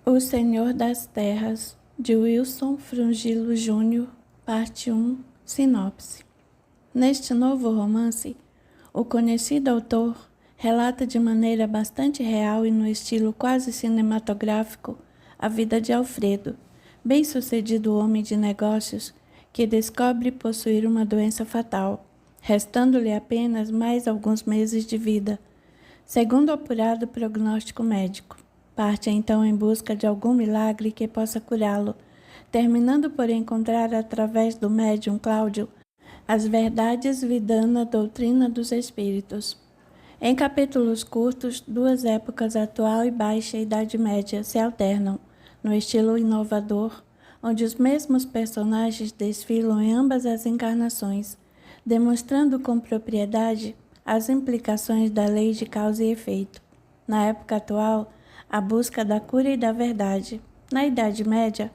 O Senhor das Terras, de Wilson Frungilo Júnior, parte 1, sinopse. Neste novo romance, o conhecido autor relata de maneira bastante real e no estilo quase cinematográfico a vida de Alfredo, bem-sucedido homem de negócios que descobre possuir uma doença fatal, restando-lhe apenas mais alguns meses de vida, segundo o apurado prognóstico médico. Parte então em busca de algum milagre que possa curá-lo, terminando por encontrar através do médium Cláudio as verdades vidana doutrina dos espíritos. Em capítulos curtos, duas épocas atual e baixa Idade Média se alternam, no estilo inovador, onde os mesmos personagens desfilam em ambas as encarnações, demonstrando com propriedade as implicações da lei de causa e efeito. Na época atual, a busca da cura e da verdade. Na Idade Média,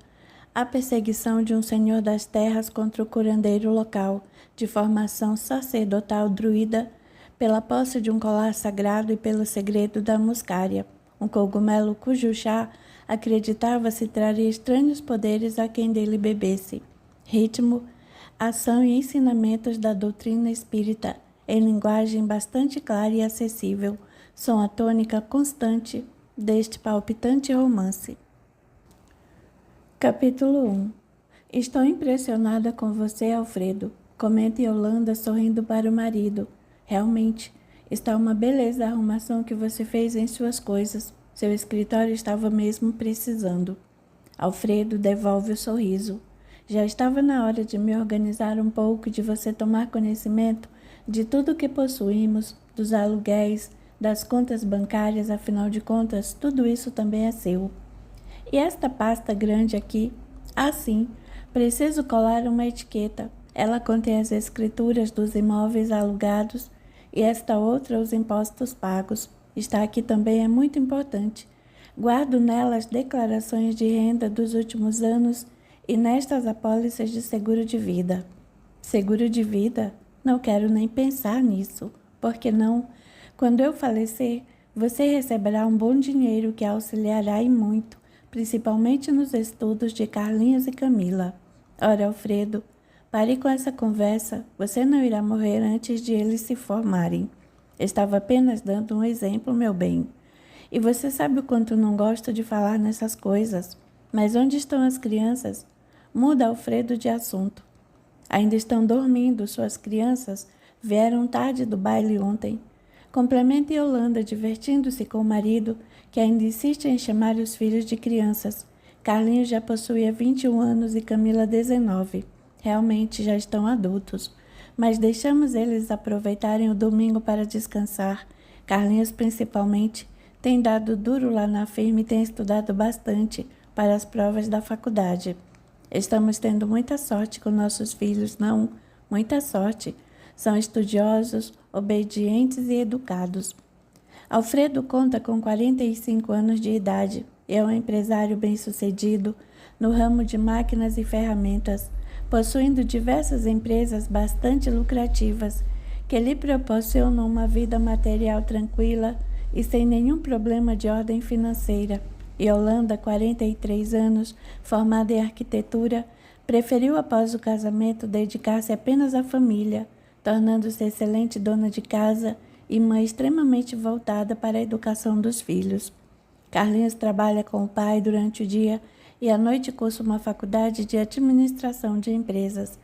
a perseguição de um senhor das terras contra o curandeiro local, de formação sacerdotal druida, pela posse de um colar sagrado e pelo segredo da muscária, um cogumelo cujo chá acreditava-se traria estranhos poderes a quem dele bebesse. Ritmo, ação e ensinamentos da doutrina espírita, em linguagem bastante clara e acessível, são a tônica constante deste palpitante romance. Capítulo 1. Estou impressionada com você, Alfredo, comenta Yolanda sorrindo para o marido. Realmente, está uma beleza a arrumação que você fez em suas coisas. Seu escritório estava mesmo precisando. Alfredo devolve o sorriso. Já estava na hora de me organizar um pouco, de você tomar conhecimento de tudo o que possuímos, dos aluguéis, das contas bancárias, afinal de contas, tudo isso também é seu. E esta pasta grande aqui? Ah, sim, preciso colar uma etiqueta. Ela contém as escrituras dos imóveis alugados e esta outra os impostos pagos. Está aqui também, é muito importante. Guardo nelas declarações de renda dos últimos anos e nestas apólices de seguro de vida. Seguro de vida? Não quero nem pensar nisso. Por que não? Quando eu falecer, você receberá um bom dinheiro que auxiliará e muito, principalmente nos estudos de Carlinhos e Camila. Ora, Alfredo, pare com essa conversa. Você não irá morrer antes de eles se formarem. Estava apenas dando um exemplo, meu bem. E você sabe o quanto não gosto de falar nessas coisas. Mas onde estão as crianças? Muda Alfredo de assunto. Ainda estão dormindo, suas crianças vieram tarde do baile ontem. Complementa Yolanda, divertindo-se com o marido, que ainda insiste em chamar os filhos de crianças. Carlinhos já possuía 21 anos e Camila 19. Realmente já estão adultos. Mas deixamos eles aproveitarem o domingo para descansar. Carlinhos, principalmente, tem dado duro lá na firma e tem estudado bastante para as provas da faculdade. Estamos tendo muita sorte com nossos filhos, não? Muita sorte. São estudiosos, obedientes e educados. Alfredo conta com 45 anos de idade. É um empresário bem-sucedido no ramo de máquinas e ferramentas, possuindo diversas empresas bastante lucrativas que lhe proporcionam uma vida material tranquila e sem nenhum problema de ordem financeira. Yolanda, 43 anos, formada em arquitetura, preferiu após o casamento dedicar-se apenas à família, tornando-se excelente dona de casa e mãe extremamente voltada para a educação dos filhos. Carlinhos trabalha com o pai durante o dia e à noite cursa uma faculdade de administração de empresas,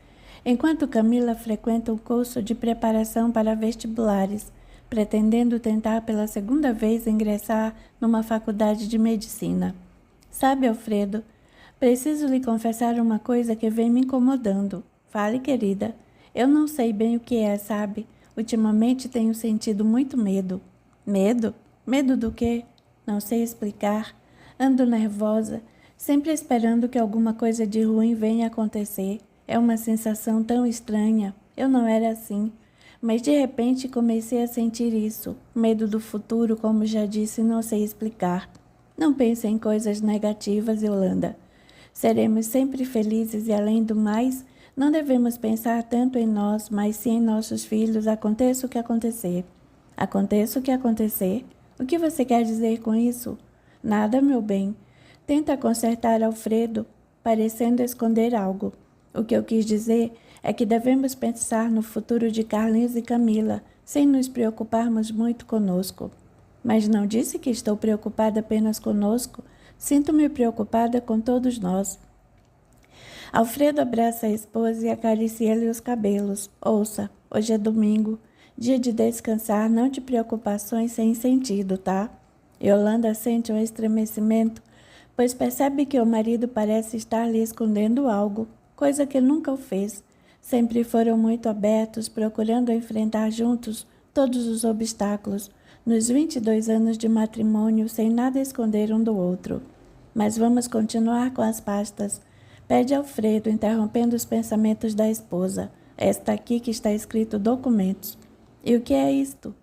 enquanto Camila frequenta um curso de preparação para vestibulares, pretendendo tentar pela segunda vez ingressar numa faculdade de medicina. Sabe, Alfredo, preciso lhe confessar uma coisa que vem me incomodando. Fale, querida. Eu não sei bem o que é, sabe? Ultimamente tenho sentido muito medo. Medo? Medo do quê? Não sei explicar. Ando nervosa, sempre esperando que alguma coisa de ruim venha acontecer. É uma sensação tão estranha. Eu não era assim. Mas de repente comecei a sentir isso. Medo do futuro, como já disse, não sei explicar. Não pense em coisas negativas, Yolanda. Seremos sempre felizes e, além do mais, não devemos pensar tanto em nós, mas sim em nossos filhos, aconteça o que acontecer. Aconteça o que acontecer? O que você quer dizer com isso? Nada, meu bem. Tenta consertar Alfredo, parecendo esconder algo. O que eu quis dizer é que devemos pensar no futuro de Carlinhos e Camila, sem nos preocuparmos muito conosco. Mas não disse que estou preocupada apenas conosco. Sinto-me preocupada com todos nós. Alfredo abraça a esposa e acaricia-lhe os cabelos. Ouça, hoje é domingo, dia de descansar, não de preocupações sem sentido, tá? Yolanda sente um estremecimento, pois percebe que o marido parece estar lhe escondendo algo, coisa que nunca o fez. Sempre foram muito abertos, procurando enfrentar juntos todos os obstáculos, nos 22 anos de matrimônio, sem nada esconder um do outro. Mas vamos continuar com as pastas. Pede Alfredo, interrompendo os pensamentos da esposa. Esta aqui que está escrito documentos. E o que é isto?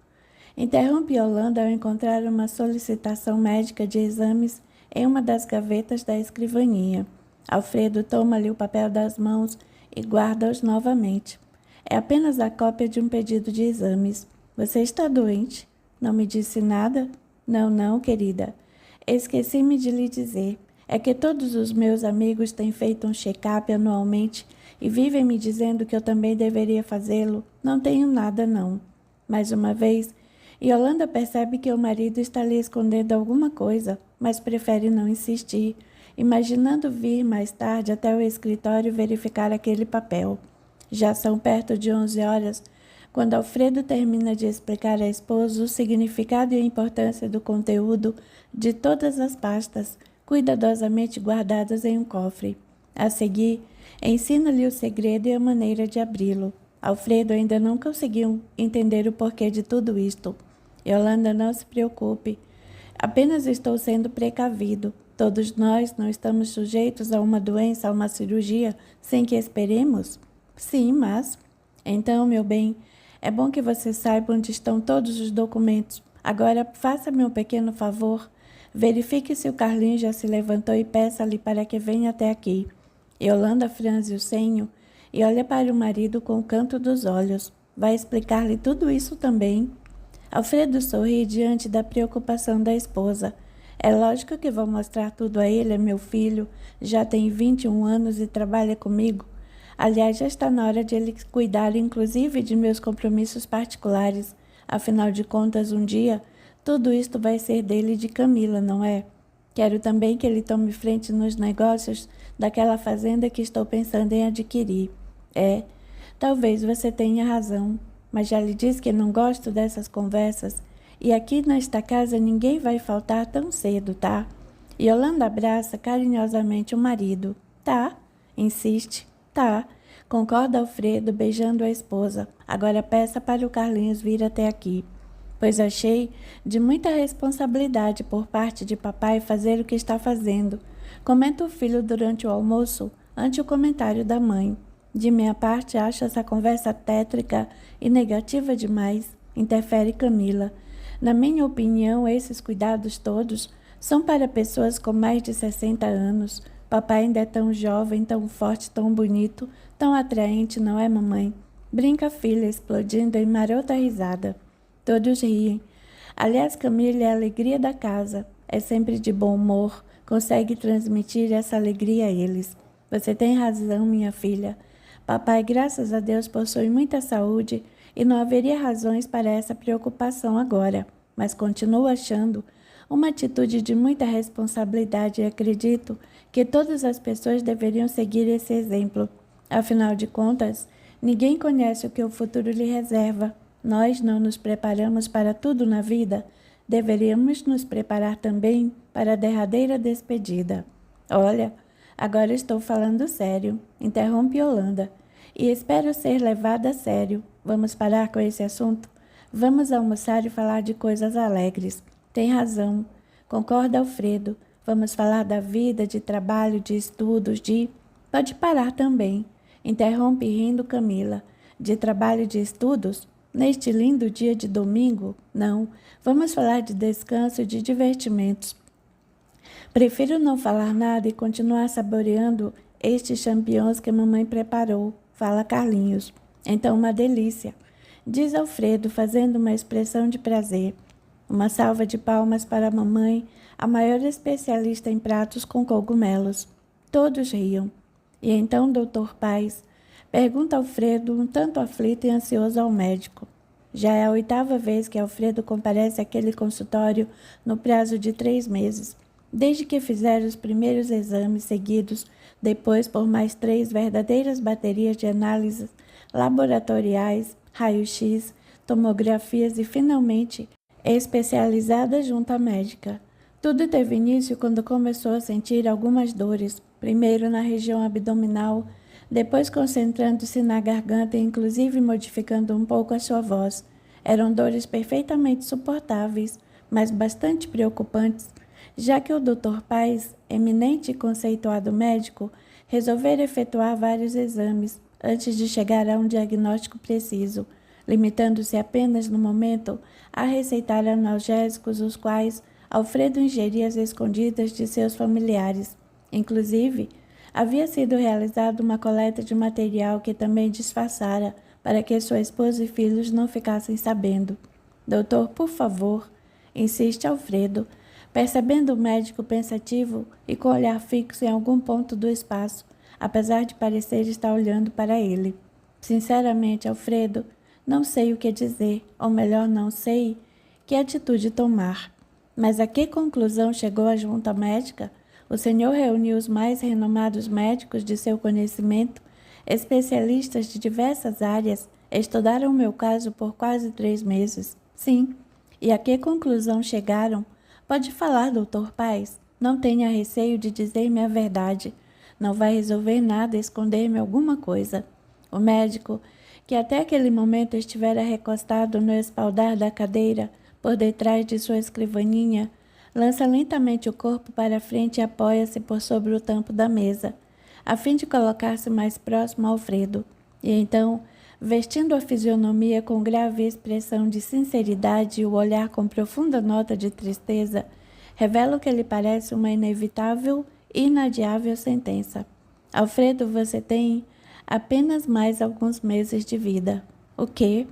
Interrompe Yolanda ao encontrar uma solicitação médica de exames em uma das gavetas da escrivaninha. Alfredo toma-lhe o papel das mãos e guarda-os novamente. É apenas a cópia de um pedido de exames. Você está doente? Não me disse nada? Não, querida. Esqueci-me de lhe dizer. É que todos os meus amigos têm feito um check-up anualmente e vivem me dizendo que eu também deveria fazê-lo. Não tenho nada, não. Mais uma vez, Yolanda percebe que o marido está lhe escondendo alguma coisa, mas prefere não insistir, imaginando vir mais tarde até o escritório verificar aquele papel. Já são perto de 11 horas, quando Alfredo termina de explicar à esposa o significado e a importância do conteúdo de todas as pastas, cuidadosamente guardadas em um cofre. A seguir, ensina-lhe o segredo e a maneira de abri-lo. Alfredo ainda não conseguiu entender o porquê de tudo isto. Yolanda, não se preocupe. Apenas estou sendo precavido. Todos nós não estamos sujeitos a uma doença, a uma cirurgia, sem que esperemos? Sim, mas... Então, meu bem, é bom que você saiba onde estão todos os documentos. Agora, faça-me um pequeno favor. Verifique se o Carlinhos já se levantou e peça-lhe para que venha até aqui. Yolanda franze o senho e olha para o marido com o canto dos olhos. Vai explicar-lhe tudo isso também? Alfredo sorri diante da preocupação da esposa. É lógico que vou mostrar tudo a ele, é meu filho. Já tem 21 anos e trabalha comigo. Aliás, já está na hora de ele cuidar, inclusive, de meus compromissos particulares. Afinal de contas, um dia, tudo isto vai ser dele e de Camila, não é? Quero também que ele tome frente nos negócios daquela fazenda que estou pensando em adquirir. Talvez você tenha razão, mas já lhe disse que não gosto dessas conversas. E aqui nesta casa ninguém vai faltar tão cedo, tá? Yolanda abraça carinhosamente o marido. Tá, insiste. Tá, concorda Alfredo, beijando a esposa. Agora peça para o Carlinhos vir até aqui, pois achei de muita responsabilidade por parte de papai fazer o que está fazendo. Comenta o filho durante o almoço, ante o comentário da mãe. De minha parte, acho essa conversa tétrica e negativa demais, interfere Camila. Na minha opinião, esses cuidados todos são para pessoas com mais de 60 anos. Papai ainda é tão jovem, tão forte, tão bonito, tão atraente, não é, mamãe? Brinca a filha, explodindo em marota risada. Todos riem. Aliás, Camila é a alegria da casa. É sempre de bom humor, consegue transmitir essa alegria a eles. Você tem razão, minha filha. Papai, graças a Deus, possui muita saúde e não haveria razões para essa preocupação agora, mas continuo achando uma atitude de muita responsabilidade e acredito que todas as pessoas deveriam seguir esse exemplo. Afinal de contas, ninguém conhece o que o futuro lhe reserva. Nós não nos preparamos para tudo na vida. Deveríamos nos preparar também para a derradeira despedida. Olha, agora estou falando sério, interrompe Yolanda, e espero ser levada a sério. Vamos parar com esse assunto? Vamos almoçar e falar de coisas alegres. Tem razão, concorda Alfredo. Vamos falar da vida, de trabalho, de estudos, de... Pode parar também, interrompe rindo Camila. De trabalho e de estudos? Neste lindo dia de domingo? Não, vamos falar de descanso e de divertimentos. Prefiro não falar nada e continuar saboreando estes champignons que mamãe preparou, fala Carlinhos. Então, uma delícia, diz Alfredo, fazendo uma expressão de prazer. Uma salva de palmas para a mamãe, a maior especialista em pratos com cogumelos. Todos riam. E então Dr. Paz pergunta Alfredo, um tanto aflito e ansioso ao médico. Já é a 8ª vez que Alfredo comparece àquele consultório no prazo de 3 meses, desde que fizeram os primeiros exames seguidos, depois por mais 3 verdadeiras baterias de análises laboratoriais, raio-x, tomografias e, finalmente, especializada junta médica. Tudo teve início quando começou a sentir algumas dores, primeiro na região abdominal, depois concentrando-se na garganta e inclusive modificando um pouco a sua voz. Eram dores perfeitamente suportáveis, mas bastante preocupantes, já que o Dr. Paz, eminente e conceituado médico, resolvera efetuar vários exames antes de chegar a um diagnóstico preciso, limitando-se apenas no momento a receitar analgésicos, os quais Alfredo ingeria às escondidas de seus familiares. Inclusive, havia sido realizada uma coleta de material que também disfarçara para que sua esposa e filhos não ficassem sabendo. Doutor, por favor, insiste Alfredo, percebendo o médico pensativo e com o olhar fixo em algum ponto do espaço, apesar de parecer estar olhando para ele. Sinceramente, Alfredo, não sei o que dizer, ou melhor, não sei que atitude tomar. Mas a que conclusão chegou a junta médica? O senhor reuniu os mais renomados médicos de seu conhecimento, especialistas de diversas áreas, estudaram o meu caso por quase 3 meses. Sim. E a que conclusão chegaram? Pode falar, doutor Paz. Não tenha receio de dizer-me a verdade. Não vai resolver nada esconder-me alguma coisa. O médico, que até aquele momento estivera recostado no espaldar da cadeira, por detrás de sua escrivaninha, lança lentamente o corpo para frente e apoia-se por sobre o tampo da mesa, a fim de colocar-se mais próximo a Alfredo. E então, vestindo a fisionomia com grave expressão de sinceridade e o olhar com profunda nota de tristeza, revela o que lhe parece uma inevitável e inadiável sentença. Alfredo, você tem apenas mais alguns meses de vida. O quê?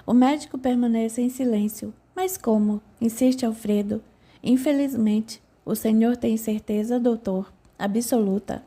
O médico permanece em silêncio. Mas como? Insiste Alfredo. Infelizmente, o senhor tem certeza, doutor? Absoluta.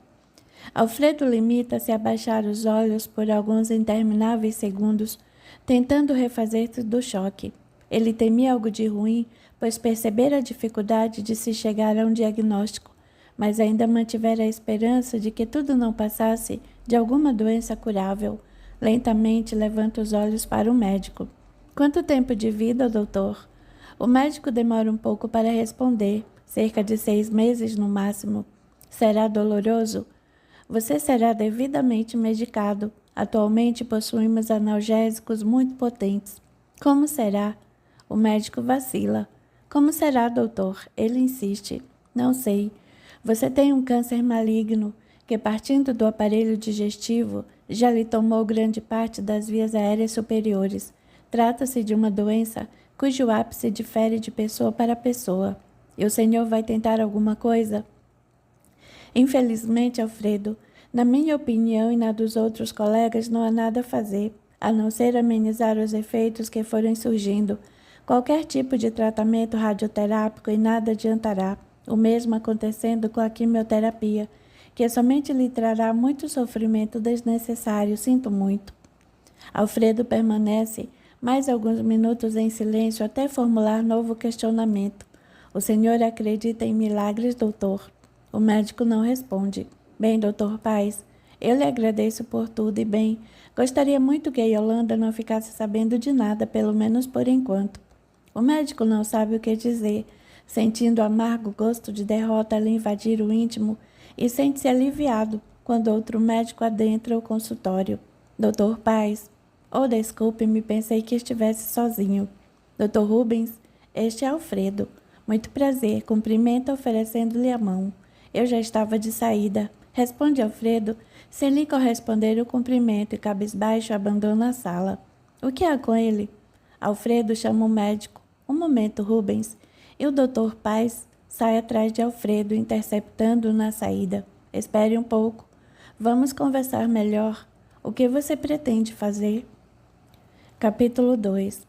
Alfredo limita-se a baixar os olhos por alguns intermináveis segundos, tentando refazer-se do choque. Ele temia algo de ruim, pois percebera a dificuldade de se chegar a um diagnóstico, mas ainda mantivera a esperança de que tudo não passasse de alguma doença curável. Lentamente levanta os olhos para o médico. Quanto tempo de vida, doutor? O médico demora um pouco para responder, cerca de 6 meses no máximo. Será doloroso? Você será devidamente medicado. Atualmente possuímos analgésicos muito potentes. Como será? O médico vacila. Como será, doutor? Ele insiste. Não sei. Você tem um câncer maligno que, partindo do aparelho digestivo, já lhe tomou grande parte das vias aéreas superiores. Trata-se de uma doença cujo ápice difere de pessoa para pessoa. E o senhor vai tentar alguma coisa? Infelizmente, Alfredo, na minha opinião e na dos outros colegas, não há nada a fazer, a não ser amenizar os efeitos que forem surgindo. Qualquer tipo de tratamento radioterápico e nada adiantará, o mesmo acontecendo com a quimioterapia, que somente lhe trará muito sofrimento desnecessário, sinto muito. Alfredo permanece mais alguns minutos em silêncio até formular novo questionamento. O senhor acredita em milagres, doutor? O médico não responde. Bem, doutor Paz, eu lhe agradeço por tudo e bem, gostaria muito que a Yolanda não ficasse sabendo de nada, pelo menos por enquanto. O médico não sabe o que dizer, sentindo o amargo gosto de derrota lhe invadir o íntimo, e sente-se aliviado quando outro médico adentra o consultório. Doutor Paz, oh, desculpe-me, pensei que estivesse sozinho. Doutor Rubens, este é Alfredo. Muito prazer, cumprimenta oferecendo-lhe a mão. Eu já estava de saída. Responde Alfredo, sem lhe corresponder o cumprimento e cabisbaixo abandona a sala. O que há com ele? Alfredo chama o médico. Um momento, Rubens. E o doutor Paz sai atrás de Alfredo, interceptando-o na saída. Espere um pouco. Vamos conversar melhor. O que você pretende fazer? Capítulo 2.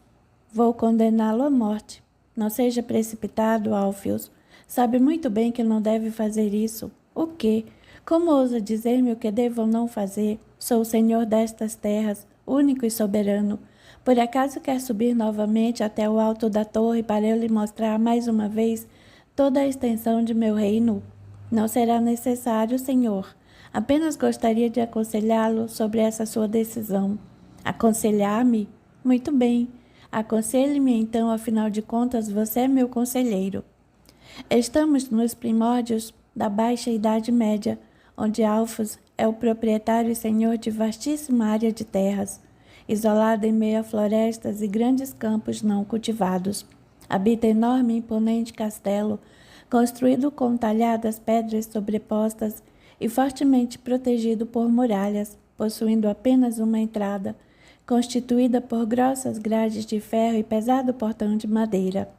Vou condená-lo à morte. Não seja precipitado, Alfios. Sabe muito bem que não deve fazer isso. O quê? Como ousa dizer-me o que devo ou não fazer? Sou o senhor destas terras, único e soberano. Por acaso quer subir novamente até o alto da torre para eu lhe mostrar mais uma vez toda a extensão de meu reino? Não será necessário, senhor. Apenas gostaria de aconselhá-lo sobre essa sua decisão. Aconselhar-me? Muito bem. Aconselhe-me então, afinal de contas, você é meu conselheiro. Estamos nos primórdios da Baixa Idade Média, onde Alfos é o proprietário e senhor de vastíssima área de terras, isolado em meio a florestas e grandes campos não cultivados. Habita enorme e imponente castelo, construído com talhadas pedras sobrepostas e fortemente protegido por muralhas, possuindo apenas uma entrada, constituída por grossas grades de ferro e pesado portão de madeira.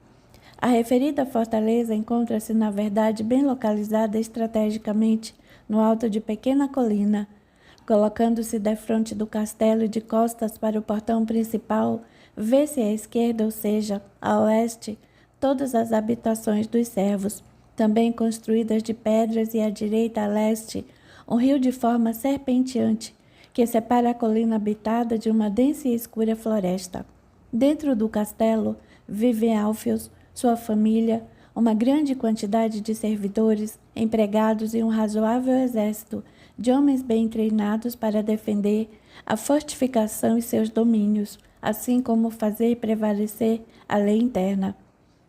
A referida fortaleza encontra-se, na verdade, bem localizada estrategicamente no alto de pequena colina, colocando-se defronte do castelo e de costas para o portão principal, vê-se à esquerda, ou seja, a oeste, todas as habitações dos servos, também construídas de pedras, e à direita, a leste, um rio de forma serpenteante, que separa a colina habitada de uma densa e escura floresta. Dentro do castelo vivem Alfios, sua família, uma grande quantidade de servidores, empregados e um razoável exército de homens bem treinados para defender a fortificação e seus domínios, assim como fazer prevalecer a lei interna.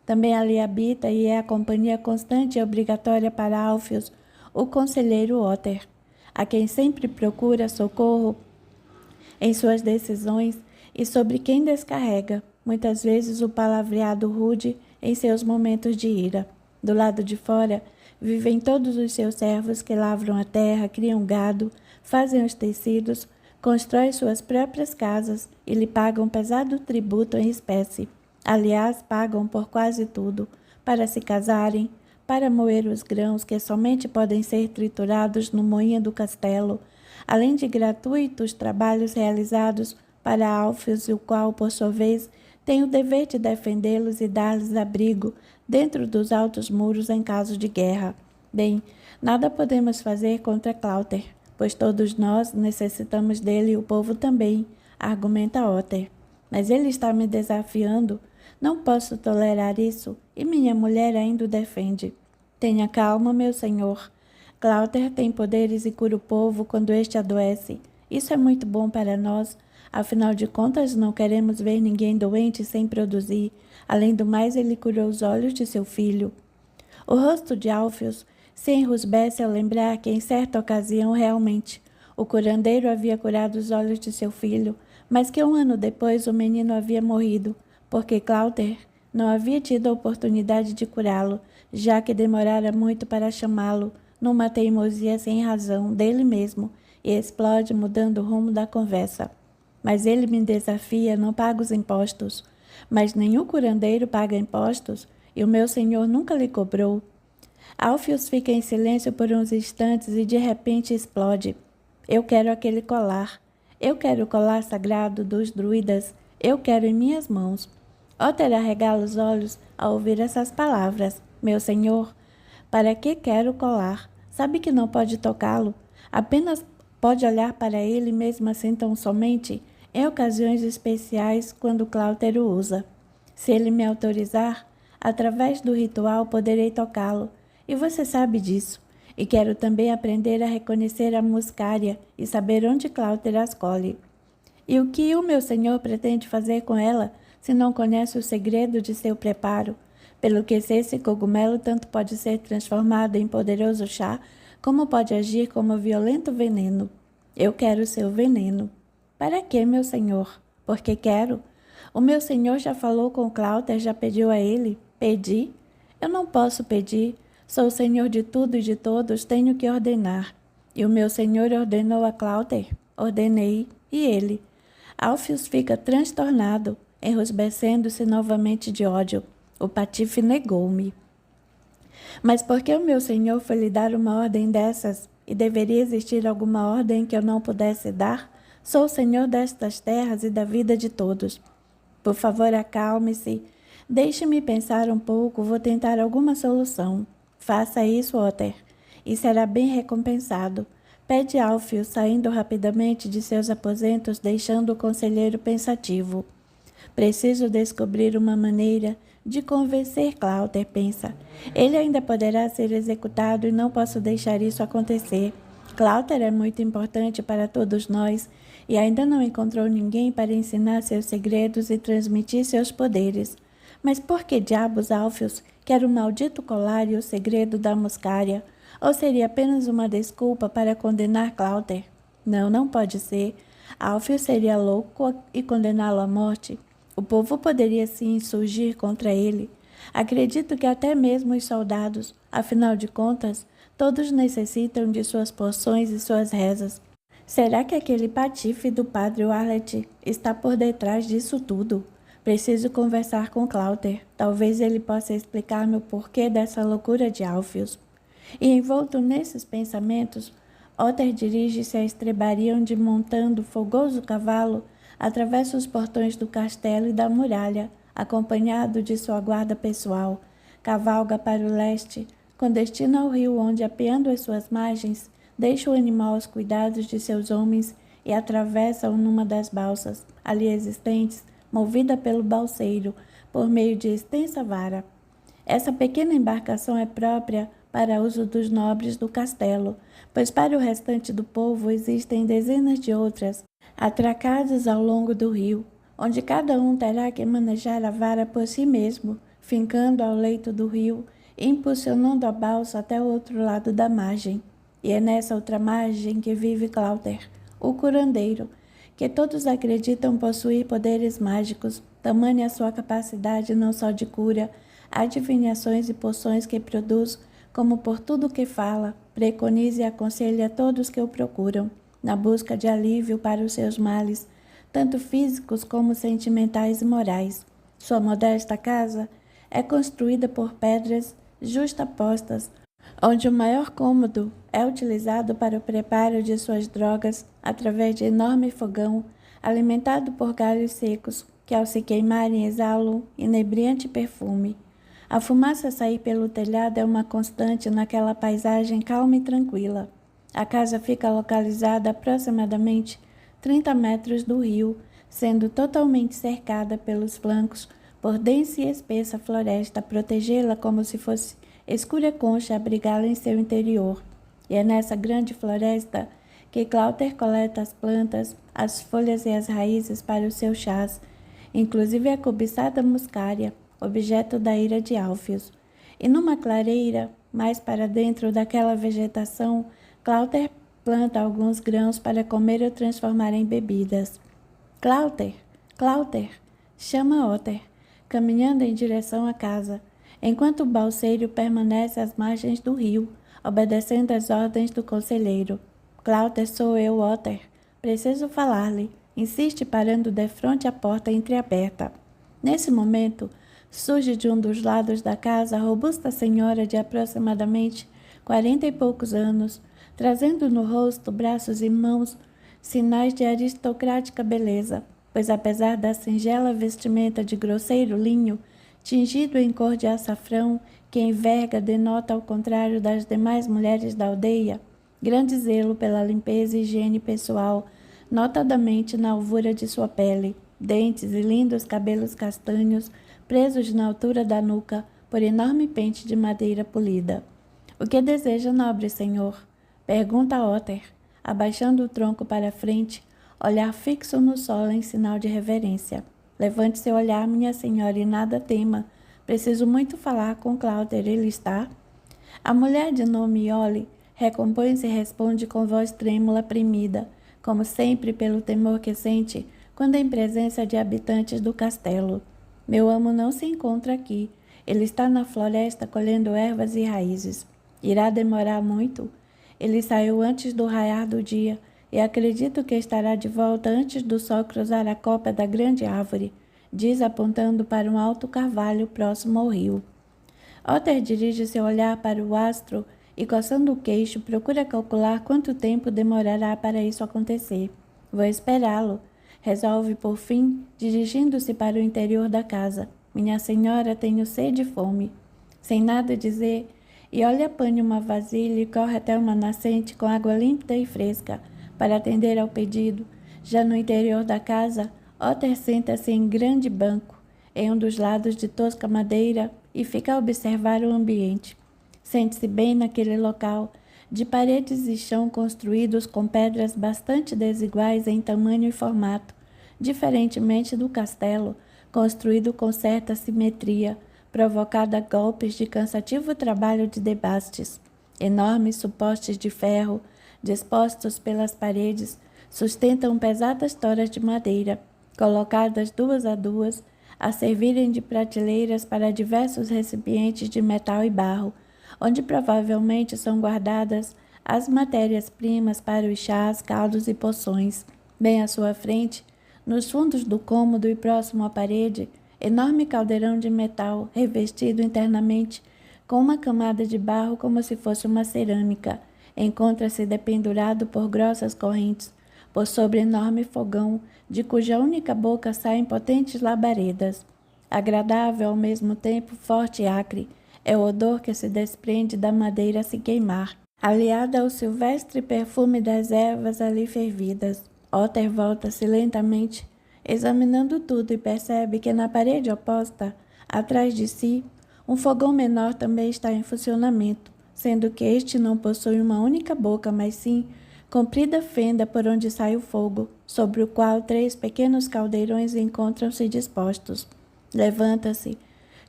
Também ali habita e é a companhia constante e obrigatória para Alfios o conselheiro Otter, a quem sempre procura socorro em suas decisões e sobre quem descarrega, muitas vezes, o palavreado rude em seus momentos de ira. Do lado de fora, vivem todos os seus servos que lavram a terra, criam gado, fazem os tecidos, constroem suas próprias casas e lhe pagam pesado tributo em espécie. Aliás, pagam por quase tudo, para se casarem, para moer os grãos que somente podem ser triturados no moinho do castelo, além de gratuitos trabalhos realizados para Alfios, o qual, por sua vez, tem o dever de defendê-los e dar-lhes abrigo dentro dos altos muros em caso de guerra. Bem, nada podemos fazer contra Cláuter, pois todos nós necessitamos dele e o povo também, argumenta Otter. Mas ele está me desafiando. Não posso tolerar isso, e minha mulher ainda o defende. Tenha calma, meu senhor. Cláuter tem poderes e cura o povo quando este adoece. Isso é muito bom para nós. Afinal de contas, não queremos ver ninguém doente sem produzir. Além do mais, ele curou os olhos de seu filho. O rosto de Alfios se enrusbece ao lembrar que, em certa ocasião, realmente, o curandeiro havia curado os olhos de seu filho, mas que 1 ano depois o menino havia morrido, porque Cláuter não havia tido a oportunidade de curá-lo, já que demorara muito para chamá-lo, numa teimosia sem razão dele mesmo, e explode mudando o rumo da conversa. Mas ele me desafia, não paga os impostos. Mas nenhum curandeiro paga impostos, e o meu senhor nunca lhe cobrou. Alfios fica em silêncio por uns instantes e de repente explode. Eu quero aquele colar. Eu quero o colar sagrado dos druidas. Eu quero em minhas mãos. Otter arregala os olhos ao ouvir essas palavras. Meu senhor, para que quero o colar? Sabe que não pode tocá-lo. Apenas pode olhar para ele, mesmo assim tão somente em ocasiões especiais, quando Cláuter o usa. Se ele me autorizar, através do ritual poderei tocá-lo, e você sabe disso. E quero também aprender a reconhecer a muscária e saber onde Cláuter as colhe. E o que o meu senhor pretende fazer com ela, se não conhece o segredo de seu preparo? Pelo que sei, esse cogumelo tanto pode ser transformado em poderoso chá, como pode agir como violento veneno. Eu quero seu veneno. Para quê, meu senhor? Porque quero. O meu senhor já falou com Cláuter, já pediu a ele? Pedi? Eu não posso pedir. Sou o senhor de tudo e de todos, tenho que ordenar. E o meu senhor ordenou a Cláuter? Ordenei. E ele? Alfios fica transtornado, enrosbecendo-se novamente de ódio. O patife negou-me. Mas por que o meu senhor foi lhe dar uma ordem dessas? E deveria existir alguma ordem que eu não pudesse dar? Sou o senhor destas terras e da vida de todos. Por favor, acalme-se. Deixe-me pensar um pouco, vou tentar alguma solução. Faça isso, Otter, e será bem recompensado. Pede Alfio, saindo rapidamente de seus aposentos, deixando o conselheiro pensativo. Preciso descobrir uma maneira de convencer Cláudia, pensa. Ele ainda poderá ser executado e não posso deixar isso acontecer. Cláudia é muito importante para todos nós e ainda não encontrou ninguém para ensinar seus segredos e transmitir seus poderes. Mas por que diabos Alfios quer o maldito colar e o segredo da muscária? Ou seria apenas uma desculpa para condenar Cláudia? Não, não pode ser. Alfios seria louco e condená-lo à morte. O povo poderia se insurgir contra ele. Acredito que até mesmo os soldados, afinal de contas, todos necessitam de suas porções e suas rezas. Será que aquele patife do padre Warlet está por detrás disso tudo? Preciso conversar com Cláudia. Talvez ele possa explicar-me o porquê dessa loucura de Alfios. E envolto nesses pensamentos, Otter dirige-se à estrebaria onde, montando o fogoso cavalo, atravessa os portões do castelo e da muralha, acompanhado de sua guarda pessoal. Cavalga para o leste, com destino ao rio onde, apeando as suas margens, deixa o animal aos cuidados de seus homens e atravessa-o numa das balsas, ali existentes, movida pelo balseiro, por meio de extensa vara. Essa pequena embarcação é própria para uso dos nobres do castelo, pois para o restante do povo existem dezenas de outras, atracadas ao longo do rio, onde cada um terá que manejar a vara por si mesmo, fincando ao leito do rio e impulsionando a balsa até o outro lado da margem. E é nessa outra margem que vive Cláudia, o curandeiro, que todos acreditam possuir poderes mágicos, tamanha a sua capacidade não só de cura, adivinhações e poções que produz, como por tudo que fala, preconiza e aconselha todos que o procuram, na busca de alívio para os seus males, tanto físicos como sentimentais e morais. Sua modesta casa é construída por pedras justapostas, onde o maior cômodo é utilizado para o preparo de suas drogas através de enorme fogão, alimentado por galhos secos, que ao se queimarem exalam inebriante perfume. A fumaça a sair pelo telhado é uma constante naquela paisagem calma e tranquila. A casa fica localizada a aproximadamente 30 metros do rio, sendo totalmente cercada pelos flancos por densa e espessa floresta, a protegê-la como se fosse escura concha abrigá-la em seu interior. E é nessa grande floresta que Cláudia coleta as plantas, as folhas e as raízes para os seus chás, inclusive a cobiçada muscária, objeto da ira de Alfios. E numa clareira, mais para dentro daquela vegetação, Cláudia planta alguns grãos para comer ou transformar em bebidas. Cláudia, Cláudia, chama Otter, caminhando em direção à casa, enquanto o balseiro permanece às margens do rio, obedecendo às ordens do conselheiro. Cláudia, sou eu, Otter. Preciso falar-lhe. Insiste, parando defronte à porta entreaberta. Nesse momento, surge de um dos lados da casa a robusta senhora de aproximadamente 40 e poucos anos, trazendo no rosto, braços e mãos sinais de aristocrática beleza, pois apesar da singela vestimenta de grosseiro linho, tingido em cor de açafrão, que enverga denota, ao contrário das demais mulheres da aldeia, grande zelo pela limpeza e higiene pessoal, notadamente na alvura de sua pele, dentes e lindos cabelos castanhos, presos na altura da nuca por enorme pente de madeira polida. O que deseja, nobre senhor? Pergunta Otter, abaixando o tronco para a frente, olhar fixo no solo em sinal de reverência. Levante seu olhar, minha senhora, e nada tema. Preciso muito falar com Cláudia. Ele está? A mulher de nome Iole recompõe-se e responde com voz trêmula, premida, como sempre pelo temor que sente quando em presença de habitantes do castelo. Meu amo não se encontra aqui. Ele está na floresta colhendo ervas e raízes. Irá demorar muito? Ele saiu antes do raiar do dia e acredito que estará de volta antes do sol cruzar a copa da grande árvore, diz apontando para um alto carvalho próximo ao rio. Otter dirige seu olhar para o astro e, coçando o queixo, procura calcular quanto tempo demorará para isso acontecer. Vou esperá-lo, resolve por fim, dirigindo-se para o interior da casa. Minha senhora, tenho sede e fome. Sem nada dizer, Iole apanha uma vasilha e corre até uma nascente com água límpida e fresca para atender ao pedido. Já no interior da casa, Otter senta-se em grande banco, em um dos lados de tosca madeira, e fica a observar o ambiente. Sente-se bem naquele local, de paredes e chão construídos com pedras bastante desiguais em tamanho e formato, diferentemente do castelo, construído com certa simetria, provocada a golpes de cansativo trabalho de debastes. Enormes supostes de ferro, dispostos pelas paredes, sustentam pesadas toras de madeira, colocadas duas a duas, a servirem de prateleiras para diversos recipientes de metal e barro, onde provavelmente são guardadas as matérias-primas para os chás, caldos e poções. Bem à sua frente, nos fundos do cômodo e próximo à parede, enorme caldeirão de metal revestido internamente com uma camada de barro como se fosse uma cerâmica, encontra-se dependurado por grossas correntes, por sobre enorme fogão, de cuja única boca saem potentes labaredas. Agradável, ao mesmo tempo forte e acre, é o odor que se desprende da madeira a se queimar, aliada ao silvestre perfume das ervas ali fervidas. Otter volta-se lentamente, examinando tudo, e percebe que na parede oposta, atrás de si, um fogão menor também está em funcionamento, sendo que este não possui uma única boca, mas sim comprida fenda por onde sai o fogo, sobre o qual 3 pequenos caldeirões encontram-se dispostos. Levanta-se,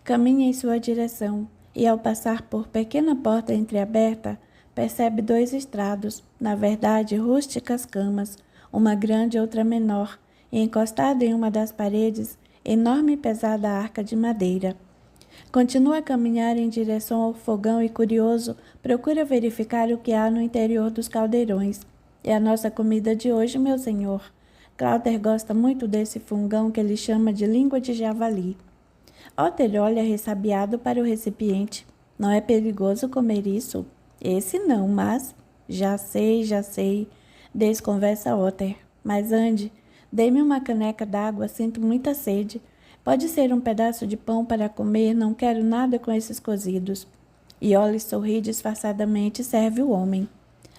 caminha em sua direção, e ao passar por pequena porta entreaberta, percebe 2 estrados, na verdade rústicas camas, uma grande e outra menor, e encostada em uma das paredes, enorme e pesada arca de madeira. Continua a caminhar em direção ao fogão e, curioso, procura verificar o que há no interior dos caldeirões. É a nossa comida de hoje, meu senhor. Clauter gosta muito desse fungão que ele chama de língua de javali. Otter olha ressabiado para o recipiente. Não é perigoso comer isso? Esse não, mas... Já sei, desconversa Otter. Mas ande, dê-me uma caneca d'água, sinto muita sede. Pode ser um pedaço de pão para comer, não quero nada com esses cozidos. Iole sorri disfarçadamente e serve o homem.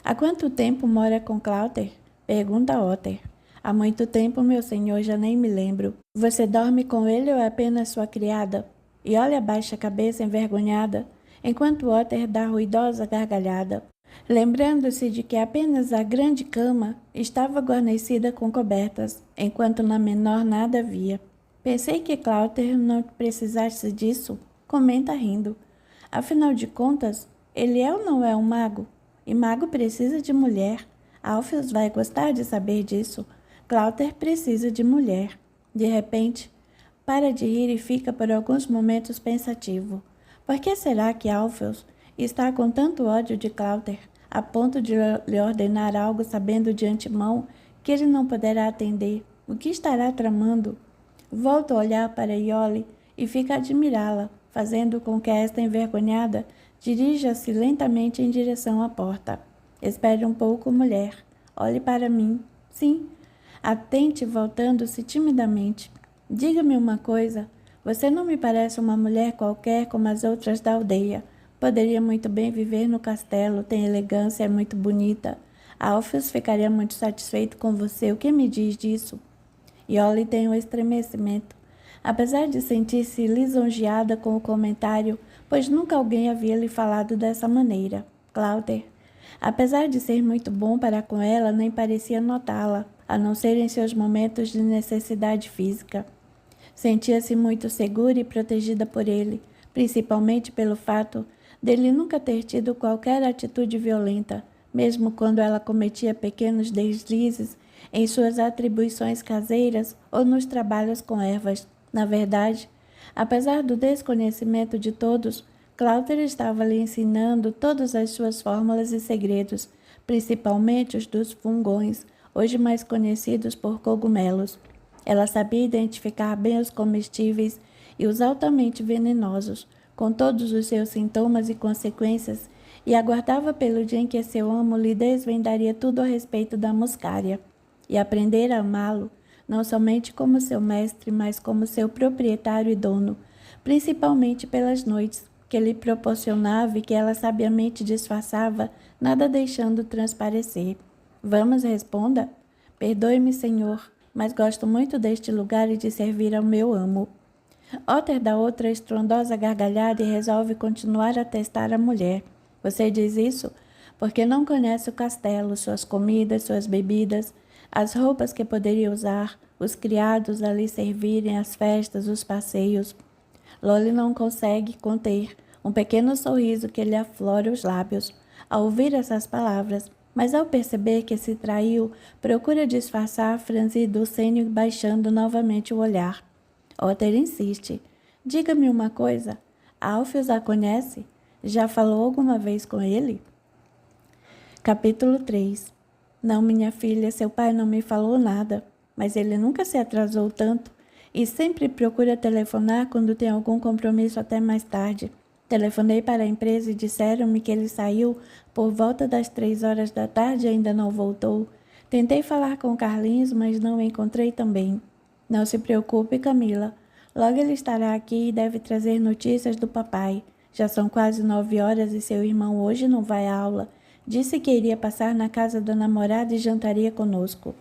Há quanto tempo mora com Clauter? Pergunta Otter. Há muito tempo, meu senhor, já nem me lembro. Você dorme com ele ou é apenas sua criada? Iole abaixa a cabeça envergonhada, enquanto Otter dá ruidosa gargalhada, lembrando-se de que apenas a grande cama estava guarnecida com cobertas, enquanto na menor nada havia. Pensei que Clauter não precisasse disso, comenta rindo. Afinal de contas, ele é ou não é um mago? E mago precisa de mulher. Alpheus vai gostar de saber disso. Clauter precisa de mulher. De repente, para de rir e fica por alguns momentos pensativo. Por que será que Alpheus está com tanto ódio de Clauter, a ponto de lhe ordenar algo sabendo de antemão que ele não poderá atender? O que estará tramando? Volta a olhar para Iole e fica a admirá-la, fazendo com que esta envergonhada dirija-se lentamente em direção à porta. Espere um pouco, mulher. Olhe para mim. Sim. Atente, voltando-se timidamente. Diga-me uma coisa. Você não me parece uma mulher qualquer como as outras da aldeia. Poderia muito bem viver no castelo, tem elegância, é muito bonita. Alpheus ficaria muito satisfeito com você. O que me diz disso? Iole tem um estremecimento, apesar de sentir-se lisonjeada com o comentário, pois nunca alguém havia lhe falado dessa maneira. Clauter, apesar de ser muito bom para com ela, nem parecia notá-la, a não ser em seus momentos de necessidade física. Sentia-se muito segura e protegida por ele, principalmente pelo fato dele nunca ter tido qualquer atitude violenta, mesmo quando ela cometia pequenos deslizes em suas atribuições caseiras ou nos trabalhos com ervas. Na verdade, apesar do desconhecimento de todos, Clauter estava lhe ensinando todas as suas fórmulas e segredos, principalmente os dos fungões, hoje mais conhecidos por cogumelos. Ela sabia identificar bem os comestíveis e os altamente venenosos, com todos os seus sintomas e consequências, e aguardava pelo dia em que seu amo lhe desvendaria tudo a respeito da muscária, e aprender a amá-lo, não somente como seu mestre, mas como seu proprietário e dono, principalmente pelas noites, que lhe proporcionava e que ela sabiamente disfarçava, nada deixando transparecer. Vamos, responda. Perdoe-me, senhor, mas gosto muito deste lugar e de servir ao meu amo. Otter dá outra estrondosa gargalhada e resolve continuar a testar a mulher. Você diz isso porque não conhece o castelo, suas comidas, suas bebidas, as roupas que poderia usar, os criados a lhe servirem, as festas, os passeios. Lolly não consegue conter um pequeno sorriso que lhe aflora os lábios ao ouvir essas palavras, mas ao perceber que se traiu, procura disfarçar, franzindo o senho e baixando novamente o olhar. Otter insiste. Diga-me uma coisa, Alpheus a conhece? Já falou alguma vez com ele? Capítulo 3. Não, minha filha, seu pai não me falou nada, mas ele nunca se atrasou tanto e sempre procura telefonar quando tem algum compromisso até mais tarde. Telefonei para a empresa e disseram-me que ele saiu por volta das 3 horas da tarde e ainda não voltou. Tentei falar com Carlinhos, mas não o encontrei também. Não se preocupe, Camila. Logo ele estará aqui e deve trazer notícias do papai. Já são quase 9 horas e seu irmão hoje não vai à aula. Disse que iria passar na casa da namorada e jantaria conosco.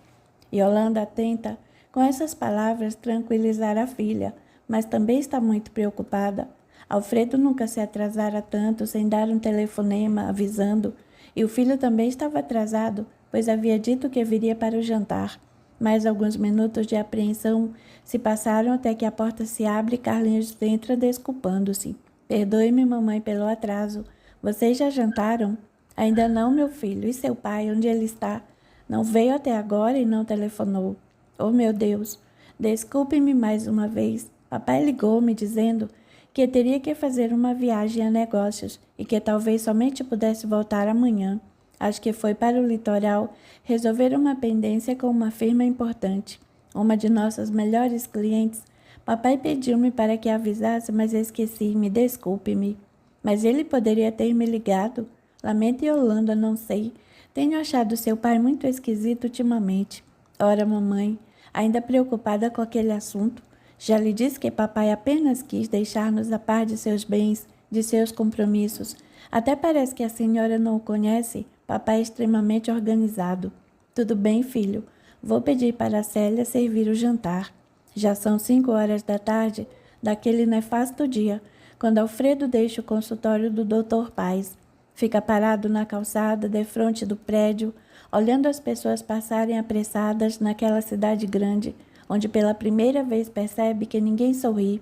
Yolanda tenta, com essas palavras, tranquilizar a filha, mas também está muito preocupada. Alfredo nunca se atrasara tanto sem dar um telefonema avisando, e o filho também estava atrasado, pois havia dito que viria para o jantar. Mais alguns minutos de apreensão se passaram até que a porta se abre e Carlinhos entra desculpando-se. Perdoe-me, mamãe, pelo atraso. Vocês já jantaram? Ainda não, meu filho. E seu pai, onde ele está? Não veio até agora e não telefonou. Oh, meu Deus! Desculpe-me mais uma vez. Papai ligou-me dizendo que teria que fazer uma viagem a negócios e que talvez somente pudesse voltar amanhã. Acho que foi para o litoral resolver uma pendência com uma firma importante, uma de nossas melhores clientes. Papai pediu-me para que avisasse, mas esqueci-me, desculpe-me. Mas ele poderia ter me ligado. Lamento, Yolanda, não sei. Tenho achado seu pai muito esquisito ultimamente. Ora, mamãe, ainda preocupada com aquele assunto, já lhe disse que papai apenas quis deixar-nos a par de seus bens, de seus compromissos. Até parece que a senhora não o conhece. Papai é extremamente organizado. Tudo bem, filho. Vou pedir para a Célia servir o jantar. Já são 5 horas da tarde daquele nefasto dia, quando Alfredo deixa o consultório do Dr. Paz. Fica parado na calçada, defronte do prédio, olhando as pessoas passarem apressadas naquela cidade grande, onde pela primeira vez percebe que ninguém sorri.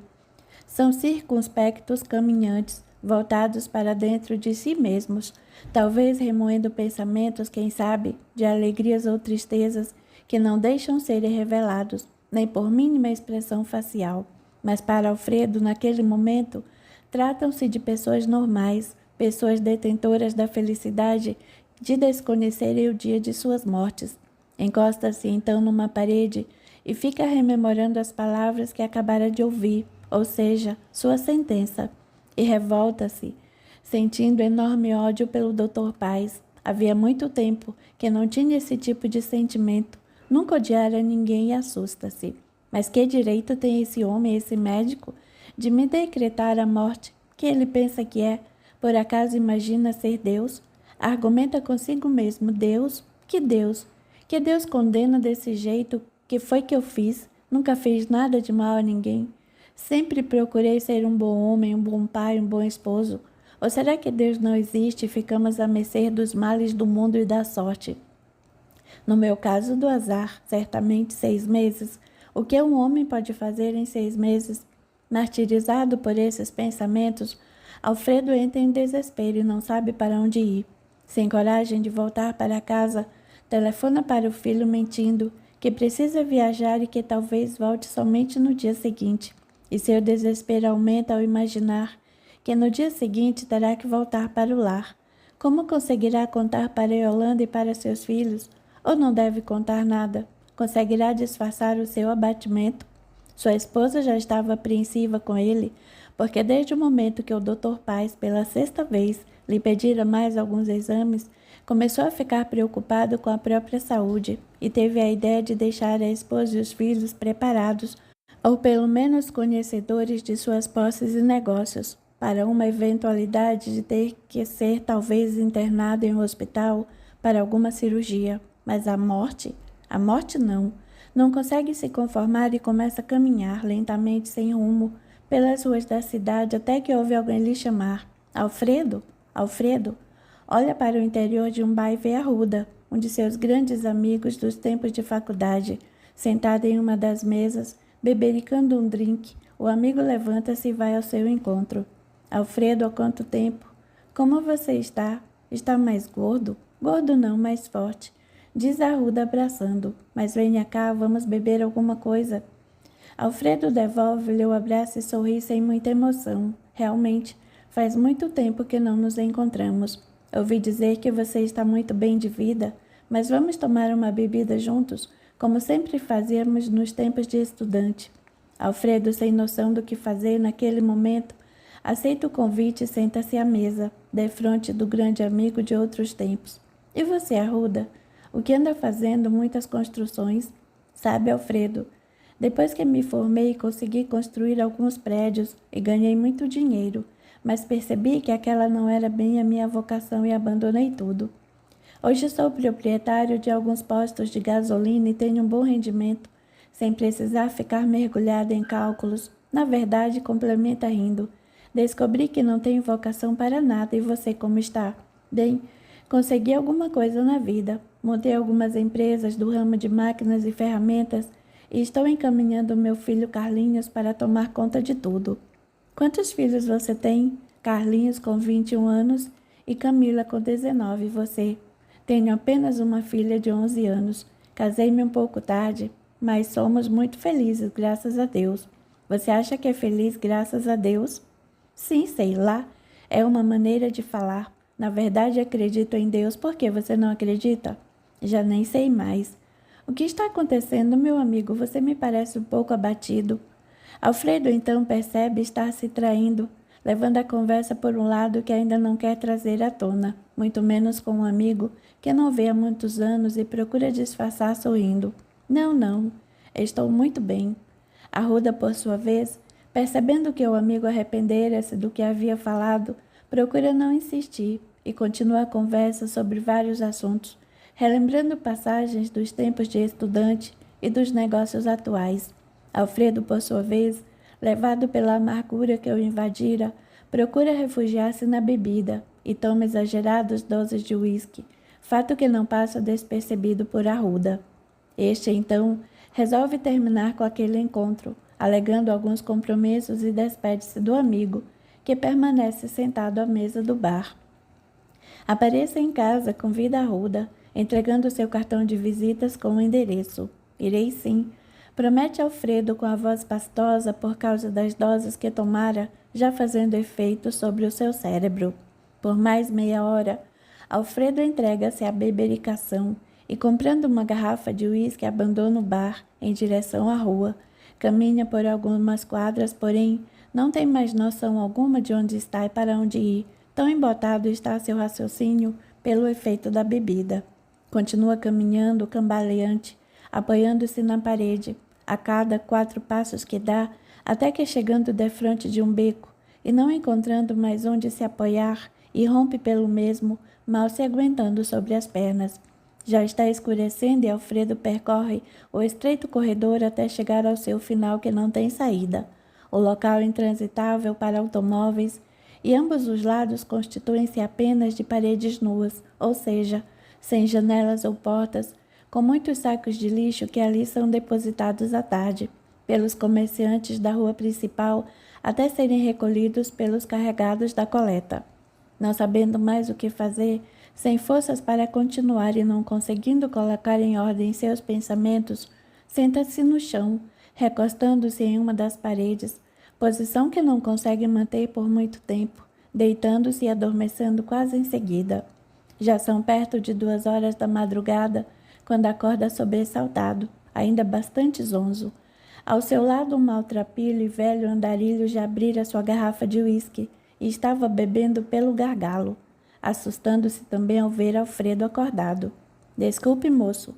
São circunspectos caminhantes, voltados para dentro de si mesmos, talvez remoendo pensamentos, quem sabe, de alegrias ou tristezas que não deixam serem revelados, nem por mínima expressão facial. Mas para Alfredo, naquele momento, tratam-se de pessoas normais, pessoas detentoras da felicidade de desconhecerem o dia de suas mortes. Encosta-se então numa parede e fica rememorando as palavras que acabara de ouvir, ou seja, sua sentença, e revolta-se, sentindo enorme ódio pelo Dr. Paz. Havia muito tempo que não tinha esse tipo de sentimento, nunca odiara ninguém e assusta-se. Mas que direito tem esse homem, esse médico, de me decretar a morte, que ele pensa que é? Por acaso imagina ser Deus? Argumenta consigo mesmo, Deus? Que Deus? Que Deus condena desse jeito? Que foi que eu fiz? Nunca fiz nada de mal a ninguém. Sempre procurei ser um bom homem, um bom pai, um bom esposo. Ou será que Deus não existe e ficamos à mercê dos males do mundo e da sorte? No meu caso, do azar, certamente 6 meses. O que um homem pode fazer em 6 meses? Martirizado por esses pensamentos, Alfredo entra em desespero e não sabe para onde ir. Sem coragem de voltar para casa, telefona para o filho mentindo que precisa viajar e que talvez volte somente no dia seguinte. E seu desespero aumenta ao imaginar que no dia seguinte terá que voltar para o lar. Como conseguirá contar para Yolanda e para seus filhos? Ou não deve contar nada? Conseguirá disfarçar o seu abatimento? Sua esposa já estava apreensiva com ele, porque desde o momento que o Dr. Paz, pela 6ª vez, lhe pedira mais alguns exames, começou a ficar preocupado com a própria saúde e teve a ideia de deixar a esposa e os filhos preparados, ou pelo menos conhecedores de suas posses e negócios. para uma eventualidade de ter que ser talvez internado em um hospital para alguma cirurgia. Mas a morte não. Não consegue se conformar e começa a caminhar lentamente sem rumo pelas ruas da cidade até que ouve alguém lhe chamar. Alfredo? Alfredo? Olha para o interior de um bar e vê a Ruda, um de seus grandes amigos dos tempos de faculdade, sentada em uma das mesas, bebericando um drink. O amigo levanta-se e vai ao seu encontro. Alfredo, há quanto tempo? Como você está? Está mais gordo? Gordo não, mais forte. Diz a Ruda abraçando. Mas venha cá, vamos beber alguma coisa. Alfredo devolve-lhe o abraço e sorri sem muita emoção. Realmente, faz muito tempo que não nos encontramos. Ouvi dizer que você está muito bem de vida, mas vamos tomar uma bebida juntos, como sempre fazíamos nos tempos de estudante. Alfredo, sem noção do que fazer naquele momento, aceita o convite e senta-se à mesa, defronte do grande amigo de outros tempos. E você, Arruda? O que anda fazendo? Muitas construções? Sabe, Alfredo, depois que me formei, consegui construir alguns prédios e ganhei muito dinheiro, mas percebi que aquela não era bem a minha vocação e abandonei tudo. Hoje sou proprietário de alguns postos de gasolina e tenho um bom rendimento, sem precisar ficar mergulhado em cálculos. Na verdade, complementa rindo. Descobri que não tenho vocação para nada e você como está? Bem, consegui alguma coisa na vida. Montei algumas empresas do ramo de máquinas e ferramentas e estou encaminhando meu filho Carlinhos para tomar conta de tudo. Quantos filhos você tem? Carlinhos com 21 anos e Camila com 19. E você? Tenho apenas uma filha de 11 anos. Casei-me um pouco tarde, mas somos muito felizes, graças a Deus. Você acha que é feliz graças a Deus? Sim, sei lá. É uma maneira de falar. Na verdade, acredito em Deus. Por que você não acredita? Já nem sei mais. O que está acontecendo, meu amigo? Você me parece um pouco abatido. Alfredo então percebe estar se traindo, levando a conversa por um lado que ainda não quer trazer à tona, muito menos com um amigo que não vê há muitos anos e procura disfarçar sorrindo. Não, estou muito bem. Arruda, por sua vez, percebendo que o amigo arrependera-se do que havia falado, procura não insistir e continua a conversa sobre vários assuntos, relembrando passagens dos tempos de estudante e dos negócios atuais. Alfredo, por sua vez, levado pela amargura que o invadira, procura refugiar-se na bebida e toma exageradas doses de uísque, fato que não passa despercebido por Arruda. Este, então, resolve terminar com aquele encontro, alegando alguns compromissos e despede-se do amigo, que permanece sentado à mesa do bar. Apareça em casa, convida Arruda, entregando seu cartão de visitas com o endereço. Irei sim, promete Alfredo com a voz pastosa por causa das doses que tomara, já fazendo efeito sobre o seu cérebro. Por mais meia hora, Alfredo entrega-se à bebericação e, comprando uma garrafa de uísque, abandona o bar em direção à rua. Caminha por algumas quadras, porém, não tem mais noção alguma de onde está e para onde ir. Tão embotado está seu raciocínio pelo efeito da bebida. Continua caminhando, cambaleante, apoiando-se na parede, a cada 4 passos que dá, até que chegando defronte de um beco, e não encontrando mais onde se apoiar, irrompe pelo mesmo, mal se aguentando sobre as pernas. Já está escurecendo e Alfredo percorre o estreito corredor até chegar ao seu final que não tem saída. O local é intransitável para automóveis e ambos os lados constituem-se apenas de paredes nuas, ou seja, sem janelas ou portas, com muitos sacos de lixo que ali são depositados à tarde, pelos comerciantes da rua principal, até serem recolhidos pelos carregados da coleta. Não sabendo mais o que fazer, sem forças para continuar e não conseguindo colocar em ordem seus pensamentos, senta-se no chão, recostando-se em uma das paredes, posição que não consegue manter por muito tempo, deitando-se e adormecendo quase em seguida. Já são perto de 2 horas da madrugada, quando acorda sobressaltado, ainda bastante zonzo. Ao seu lado, um maltrapilho e velho andarilho já abrira sua garrafa de uísque e estava bebendo pelo gargalo, assustando-se também ao ver Alfredo acordado. Desculpe, moço,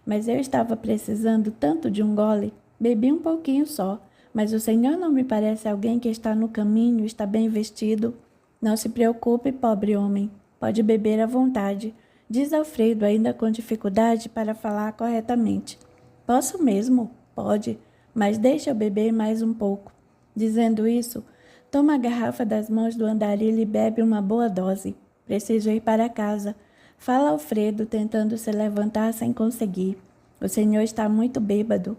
mas eu estava precisando tanto de um gole. Bebi um pouquinho só, mas o senhor não me parece alguém que está no caminho, está bem vestido. Não se preocupe, pobre homem. Pode beber à vontade, diz Alfredo, ainda com dificuldade para falar corretamente. Posso mesmo? Pode, mas deixa eu beber mais um pouco. Dizendo isso, toma a garrafa das mãos do andarilho e bebe uma boa dose. Preciso ir para casa. Fala Alfredo, tentando se levantar sem conseguir. O senhor está muito bêbado.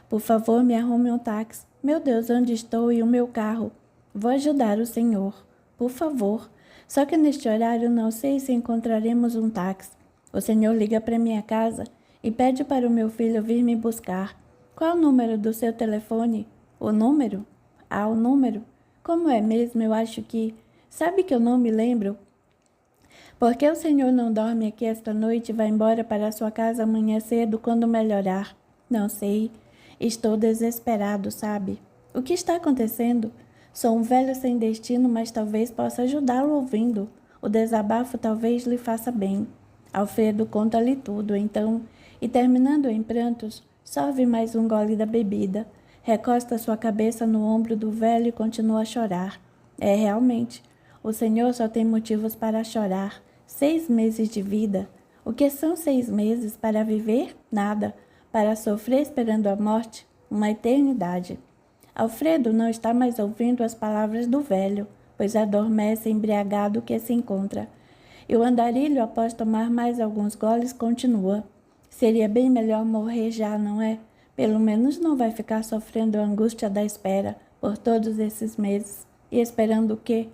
Por favor, me arrume um táxi. Meu Deus, onde estou e o meu carro? Vou ajudar o senhor. Por favor. Só que neste horário não sei se encontraremos um táxi. O senhor liga para minha casa e pede para o meu filho vir me buscar. Qual o número do seu telefone? O número? Ah, o número? Como é mesmo? Eu acho que... Sabe que eu não me lembro? Por que o senhor não dorme aqui esta noite e vai embora para a sua casa amanhã cedo quando melhorar? Não sei. Estou desesperado, sabe? O que está acontecendo? Sou um velho sem destino, mas talvez possa ajudá-lo ouvindo. O desabafo talvez lhe faça bem. Alfredo conta-lhe tudo, então, e terminando em prantos, sorve mais um gole da bebida, recosta sua cabeça no ombro do velho e continua a chorar. É, realmente, o senhor só tem motivos para chorar. 6 meses de vida. O que são 6 meses para viver? Nada. Para sofrer esperando a morte? Uma eternidade. Alfredo não está mais ouvindo as palavras do velho, pois adormece embriagado que se encontra. E o andarilho, após tomar mais alguns goles, continua. Seria bem melhor morrer já, não é? Pelo menos não vai ficar sofrendo a angústia da espera por todos esses meses. E esperando o quê?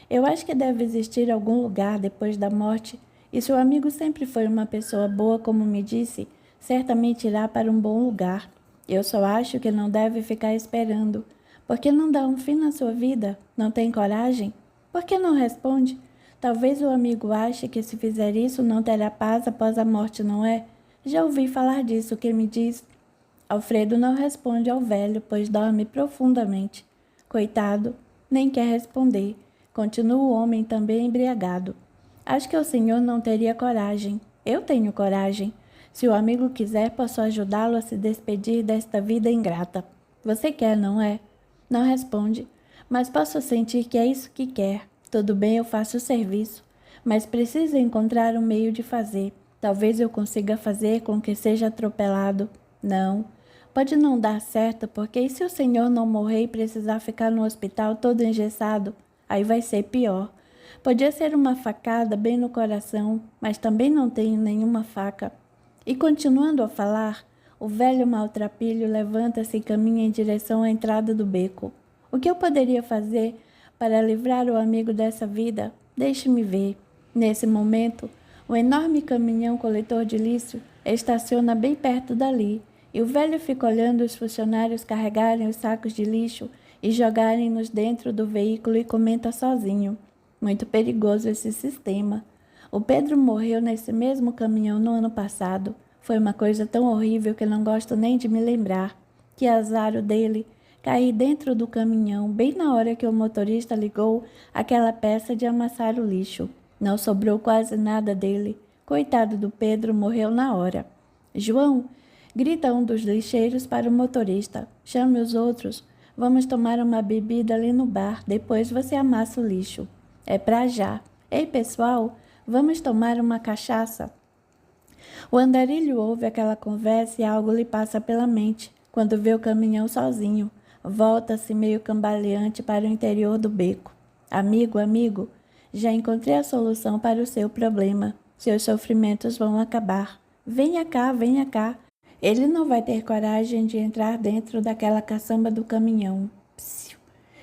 Eu acho que deve existir algum lugar depois da morte, e se o amigo sempre foi uma pessoa boa, como me disse, certamente irá para um bom lugar. Eu só acho que não deve ficar esperando. Por que não dá um fim na sua vida? Não tem coragem? Por que não responde? Talvez o amigo ache que se fizer isso não terá paz após a morte, não é? Já ouvi falar disso, o que me diz? Alfredo não responde ao velho, pois dorme profundamente. Coitado, nem quer responder. Continua o homem também embriagado. Acho que o senhor não teria coragem. Eu tenho coragem. Se o amigo quiser, posso ajudá-lo a se despedir desta vida ingrata. Você quer, não é? Não responde. Mas posso sentir que é isso que quer. Tudo bem, eu faço o serviço. Mas preciso encontrar um meio de fazer. Talvez eu consiga fazer com que seja atropelado. Não. Pode não dar certo, porque e se o senhor não morrer e precisar ficar no hospital todo engessado? Aí vai ser pior. Podia ser uma facada bem no coração, mas também não tenho nenhuma faca. E continuando a falar, o velho maltrapilho levanta-se e caminha em direção à entrada do beco. O que eu poderia fazer para livrar o amigo dessa vida? Deixe-me ver. Nesse momento, um enorme caminhão coletor de lixo estaciona bem perto dali, e o velho fica olhando os funcionários carregarem os sacos de lixo e jogarem-nos dentro do veículo e comenta sozinho. Muito perigoso esse sistema. O Pedro morreu nesse mesmo caminhão no ano passado. Foi uma coisa tão horrível que não gosto nem de me lembrar. Que azar o dele. Caí dentro do caminhão bem na hora que o motorista ligou aquela peça de amassar o lixo. Não sobrou quase nada dele. Coitado do Pedro, morreu na hora. João, grita um dos lixeiros para o motorista. Chame os outros. Vamos tomar uma bebida ali no bar. Depois você amassa o lixo. É pra já. Ei, pessoal, vamos tomar uma cachaça? O andarilho ouve aquela conversa e algo lhe passa pela mente, quando vê o caminhão sozinho. Volta-se meio cambaleante para o interior do beco. Amigo, amigo, já encontrei a solução para o seu problema. Seus sofrimentos vão acabar. Venha cá, venha cá. Ele não vai ter coragem de entrar dentro daquela caçamba do caminhão. Psiu.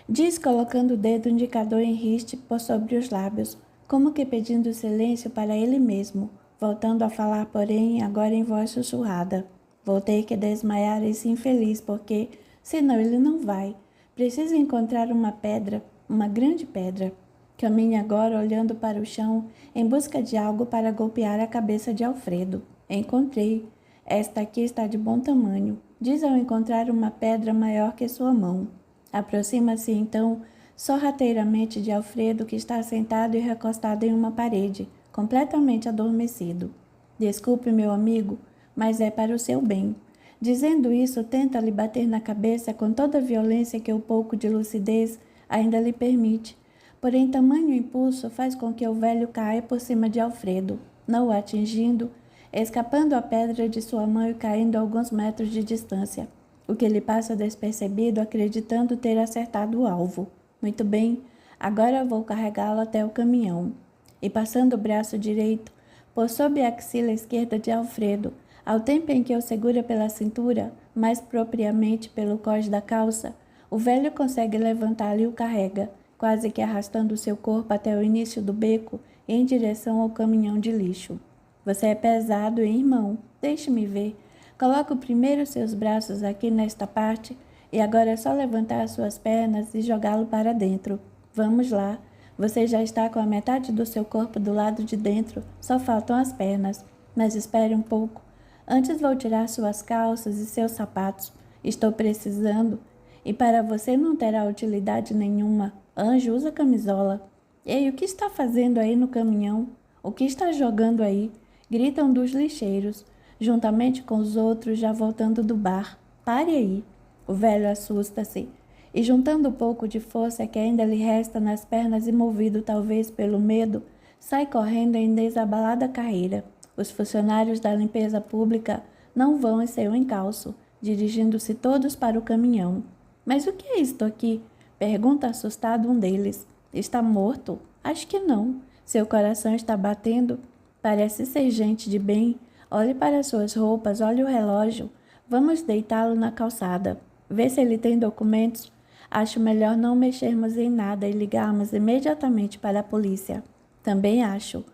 Diz colocando o dedo indicador em riste por sobre os lábios, como que pedindo silêncio para ele mesmo, voltando a falar, porém, agora em voz sussurrada. Vou ter que desmaiar esse infeliz, porque, senão ele não vai. Preciso encontrar uma pedra, uma grande pedra. Caminha agora olhando para o chão, em busca de algo para golpear a cabeça de Alfredo. Encontrei. Esta aqui está de bom tamanho, diz ao encontrar uma pedra maior que sua mão. Aproxima-se então sorrateiramente de Alfredo, que está sentado e recostado em uma parede, completamente adormecido. Desculpe, meu amigo, mas é para o seu bem. Dizendo isso, tenta lhe bater na cabeça com toda a violência que o pouco de lucidez ainda lhe permite. Porém, tamanho impulso faz com que o velho caia por cima de Alfredo, não o atingindo, escapando a pedra de sua mão e caindo a alguns metros de distância, o que lhe passa despercebido, acreditando ter acertado o alvo. Muito bem, agora vou carregá-lo até o caminhão. E passando o braço direito por sob a axila esquerda de Alfredo, ao tempo em que o segura pela cintura, mais propriamente pelo cós da calça, o velho consegue levantá-lo e o carrega, quase que arrastando seu corpo até o início do beco em direção ao caminhão de lixo. Você é pesado, hein, irmão? Deixe-me ver. Coloque primeiro seus braços aqui nesta parte e agora é só levantar as suas pernas e jogá-lo para dentro. Vamos lá. Você já está com a metade do seu corpo do lado de dentro, só faltam as pernas. Mas espere um pouco. Antes vou tirar suas calças e seus sapatos. Estou precisando. E para você não terá utilidade nenhuma. Anjo, usa camisola. Ei, o que está fazendo aí no caminhão? O que está jogando aí? Gritam dos lixeiros, juntamente com os outros já voltando do bar. Pare aí. O velho assusta-se. E juntando um pouco de força que ainda lhe resta nas pernas e movido talvez pelo medo, sai correndo em desabalada carreira. Os funcionários da limpeza pública não vão em seu encalço, dirigindo-se todos para o caminhão. Mas o que é isto aqui? Pergunta assustado um deles. Está morto? Acho que não. Seu coração está batendo? Parece ser gente de bem. Olhe para suas roupas, olhe o relógio. Vamos deitá-lo na calçada. Vê se ele tem documentos. Acho melhor não mexermos em nada e ligarmos imediatamente para a polícia. Também acho.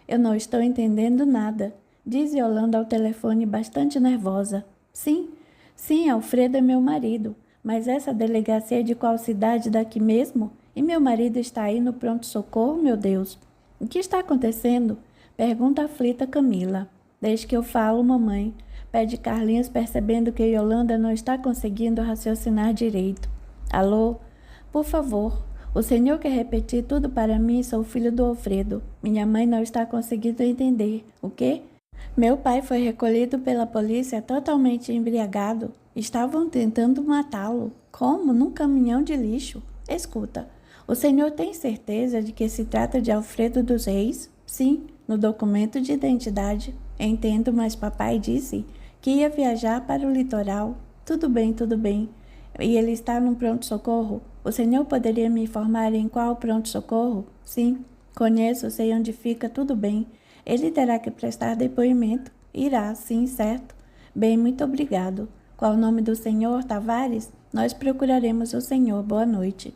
Eu não estou entendendo nada, diz Yolanda ao telefone bastante nervosa. Sim, Alfredo é meu marido, mas essa delegacia é de qual cidade daqui mesmo? E meu marido está aí no pronto-socorro, meu Deus. O que está acontecendo? Pergunta aflita Camila. Desde que eu falo, mamãe, pede Carlinhos, percebendo que Yolanda não está conseguindo raciocinar direito. Alô? Por favor. O senhor quer repetir tudo para mim? Sou filho do Alfredo. Minha mãe não está conseguindo entender. O quê? Meu pai foi recolhido pela polícia totalmente embriagado. Estavam tentando matá-lo. Como? Num caminhão de lixo? Escuta, o senhor tem certeza de que se trata de Alfredo dos Reis? Sim, no documento de identidade. Entendo, mas papai disse que ia viajar para o litoral. Tudo bem, tudo bem. E ele está num pronto-socorro? O senhor poderia me informar em qual pronto-socorro? Sim, conheço, sei onde fica, tudo bem. Ele terá que prestar depoimento. Irá, sim, certo. Bem, muito obrigado. Qual o nome do senhor, Tavares? Nós procuraremos o senhor. Boa noite.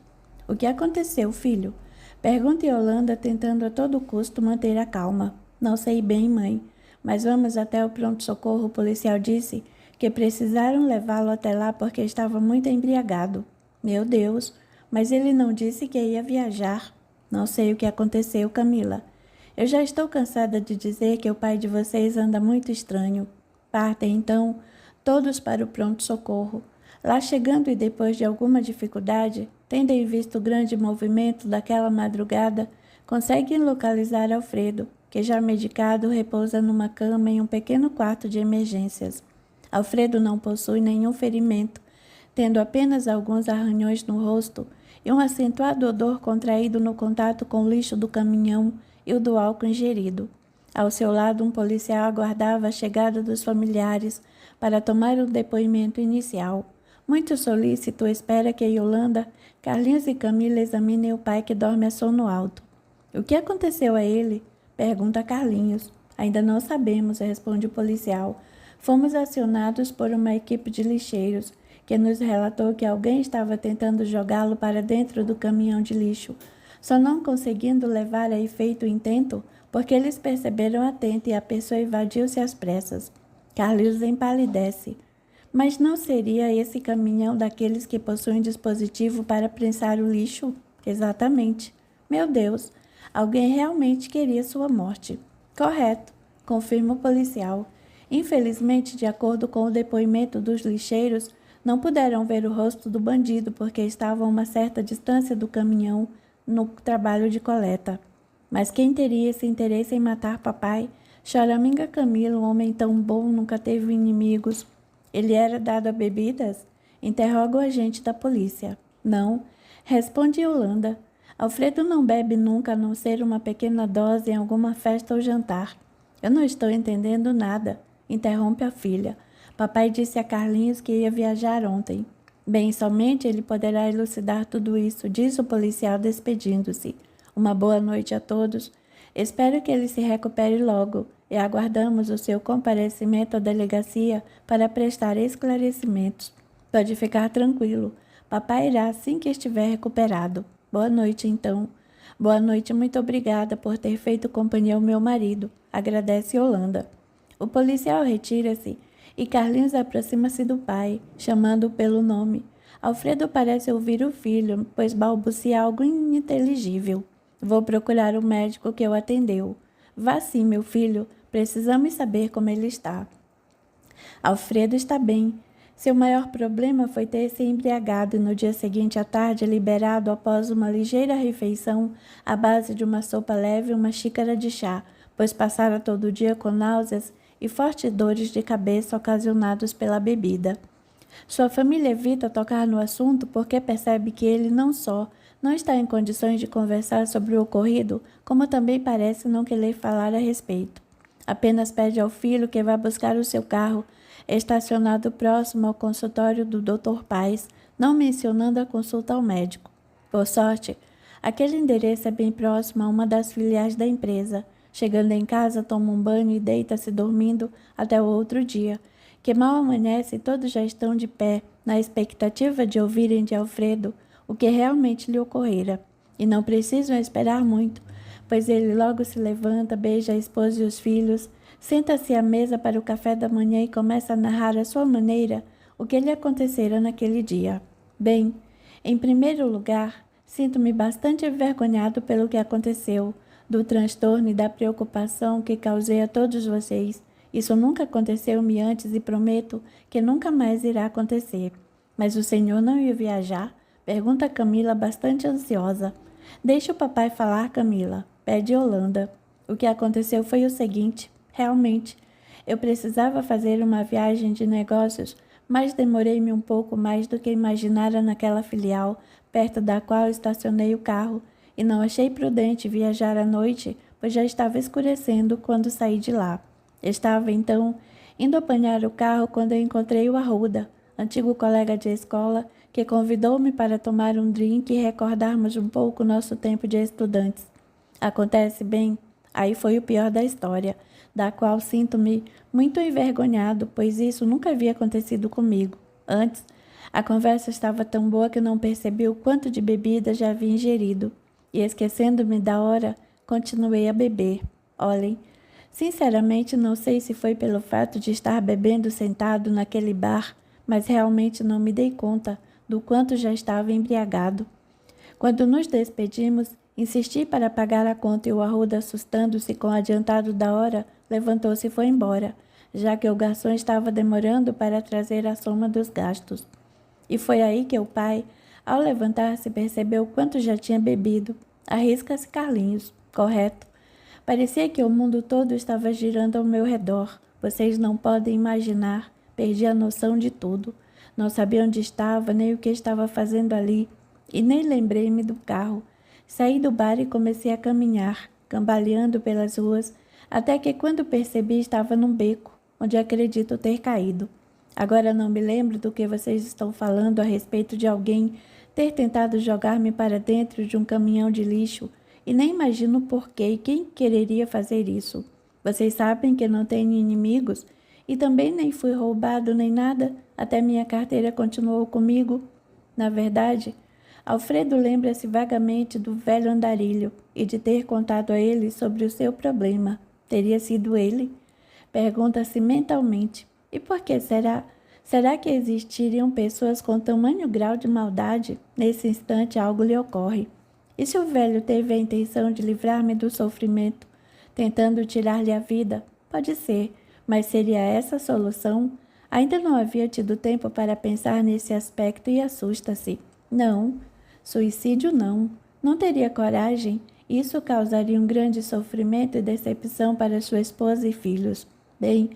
O que aconteceu, filho? Pergunta Yolanda, tentando a todo custo manter a calma. Não sei bem, mãe, mas vamos até o pronto-socorro. O policial disse que precisaram levá-lo até lá porque estava muito embriagado. Meu Deus, mas ele não disse que ia viajar. Não sei o que aconteceu, Camila. Eu já estou cansada de dizer que o pai de vocês anda muito estranho. Partem, então, todos para o pronto-socorro. Lá chegando e depois de alguma dificuldade, tendo em vista o grande movimento daquela madrugada, conseguem localizar Alfredo, que já medicado repousa numa cama em um pequeno quarto de emergências. Alfredo não possui nenhum ferimento, tendo apenas alguns arranhões no rosto e um acentuado odor contraído no contato com o lixo do caminhão e o do álcool ingerido. Ao seu lado, um policial aguardava a chegada dos familiares para tomar o depoimento inicial. Muito solícito, espera que Yolanda, Carlinhos e Camila examinem o pai que dorme a sono alto. O que aconteceu a ele? Pergunta Carlinhos. Ainda não sabemos, responde o policial. Fomos acionados por uma equipe de lixeiros, que nos relatou que alguém estava tentando jogá-lo para dentro do caminhão de lixo, só não conseguindo levar a efeito o intento, porque eles perceberam a tenta e a pessoa evadiu-se às pressas. Carlinhos empalidece. Mas não seria esse caminhão daqueles que possuem dispositivo para prensar o lixo? Exatamente. Meu Deus, alguém realmente queria sua morte. Correto, confirma o policial. Infelizmente, de acordo com o depoimento dos lixeiros, não puderam ver o rosto do bandido porque estavam a uma certa distância do caminhão no trabalho de coleta. Mas quem teria esse interesse em matar papai? Choraminga Camila, um homem tão bom, nunca teve inimigos. Ele era dado a bebidas? Interroga o agente da polícia. Não, responde Yolanda. Alfredo não bebe nunca a não ser uma pequena dose em alguma festa ou jantar. Eu não estou entendendo nada, interrompe a filha. Papai disse a Carlinhos que ia viajar ontem. Bem, somente ele poderá elucidar tudo isso, diz o policial despedindo-se. Uma boa noite a todos. Espero que ele se recupere logo e aguardamos o seu comparecimento à delegacia para prestar esclarecimentos. Pode ficar tranquilo. Papai irá assim que estiver recuperado. Boa noite, então. Boa noite, muito obrigada por ter feito companhia ao meu marido. Agradece Yolanda. O policial retira-se e Carlinhos aproxima-se do pai, chamando-o pelo nome. Alfredo parece ouvir o filho, pois balbucia algo ininteligível. Vou procurar o médico que o atendeu. Vá sim, meu filho. Precisamos saber como ele está. Alfredo está bem. Seu maior problema foi ter se embriagado e no dia seguinte à tarde liberado após uma ligeira refeição à base de uma sopa leve e uma xícara de chá, pois passara todo o dia com náuseas e fortes dores de cabeça ocasionados pela bebida. Sua família evita tocar no assunto porque percebe que ele não só não está em condições de conversar sobre o ocorrido, como também parece não querer falar a respeito. Apenas pede ao filho que vá buscar o seu carro, estacionado próximo ao consultório do Dr. Paes, não mencionando a consulta ao médico. Por sorte, aquele endereço é bem próximo a uma das filiais da empresa. Chegando em casa, toma um banho e deita-se dormindo até o outro dia, que mal amanhece todos já estão de pé, na expectativa de ouvirem de Alfredo o que realmente lhe ocorrera. E não precisam esperar muito, pois ele logo se levanta, beija a esposa e os filhos, senta-se à mesa para o café da manhã e começa a narrar à sua maneira o que lhe acontecera naquele dia. Bem, em primeiro lugar, sinto-me bastante envergonhado pelo que aconteceu, do transtorno e da preocupação que causei a todos vocês. Isso nunca aconteceu-me antes e prometo que nunca mais irá acontecer. Mas o senhor não ia viajar? Pergunta Camila, bastante ansiosa. Deixe o papai falar, Camila, pede Yolanda. O que aconteceu foi o seguinte, realmente. Eu precisava fazer uma viagem de negócios, mas demorei-me um pouco mais do que imaginara naquela filial, perto da qual estacionei o carro, e não achei prudente viajar à noite, pois já estava escurecendo quando saí de lá. Estava, então, indo apanhar o carro quando eu encontrei o Arruda, antigo colega de escola, que convidou-me para tomar um drink e recordarmos um pouco nosso tempo de estudantes. Acontece bem, aí foi o pior da história, da qual sinto-me muito envergonhado, pois isso nunca havia acontecido comigo. Antes, a conversa estava tão boa que não percebi o quanto de bebida já havia ingerido, e esquecendo-me da hora, continuei a beber. Olhem, sinceramente não sei se foi pelo fato de estar bebendo sentado naquele bar, mas realmente não me dei conta do quanto já estava embriagado. Quando nos despedimos, insisti para pagar a conta e o Arruda, assustando-se com o adiantado da hora, levantou-se e foi embora, já que o garçom estava demorando para trazer a soma dos gastos. E foi aí que o pai, ao levantar-se, percebeu quanto já tinha bebido. Arrisca-se Carlinhos, correto? Parecia que o mundo todo estava girando ao meu redor. Vocês não podem imaginar. Perdi a noção de tudo. Não sabia onde estava, nem o que estava fazendo ali, e nem lembrei-me do carro. Saí do bar e comecei a caminhar, cambaleando pelas ruas, até que quando percebi estava num beco, onde acredito ter caído. Agora não me lembro do que vocês estão falando a respeito de alguém ter tentado jogar-me para dentro de um caminhão de lixo, e nem imagino por quê e quem quereria fazer isso. Vocês sabem que não tenho inimigos, e também nem fui roubado nem nada, até minha carteira continuou comigo. Na verdade, Alfredo lembra-se vagamente do velho andarilho e de ter contado a ele sobre o seu problema. Teria sido ele? Pergunta-se mentalmente. E por que será? Será que existiriam pessoas com tamanho grau de maldade? Nesse instante algo lhe ocorre. E se o velho teve a intenção de livrar-me do sofrimento, tentando tirar-lhe a vida? Pode ser. Mas seria essa a solução? Ainda não havia tido tempo para pensar nesse aspecto e assusta-se. Não, suicídio não. Não teria coragem. Isso causaria um grande sofrimento e decepção para sua esposa e filhos. Bem,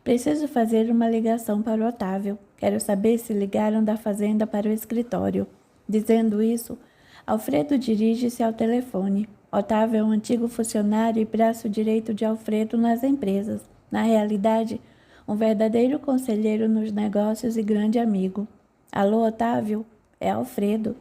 Preciso fazer uma ligação para o Otávio. Quero saber se ligaram da fazenda para o escritório. Dizendo isso, Alfredo dirige-se ao telefone. Otávio é um antigo funcionário e braço direito de Alfredo nas empresas. Na realidade, um verdadeiro conselheiro nos negócios e grande amigo. Alô, Otávio? É Alfredo.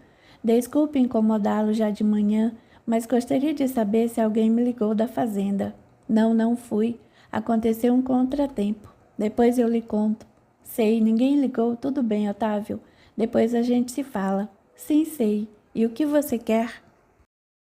Desculpe incomodá-lo já de manhã, mas gostaria de saber se alguém me ligou da fazenda. Não fui. Aconteceu um contratempo. Depois eu lhe conto. Sei, ninguém ligou. Tudo bem, Otávio. Depois a gente se fala. Sim, sei. E o que você quer?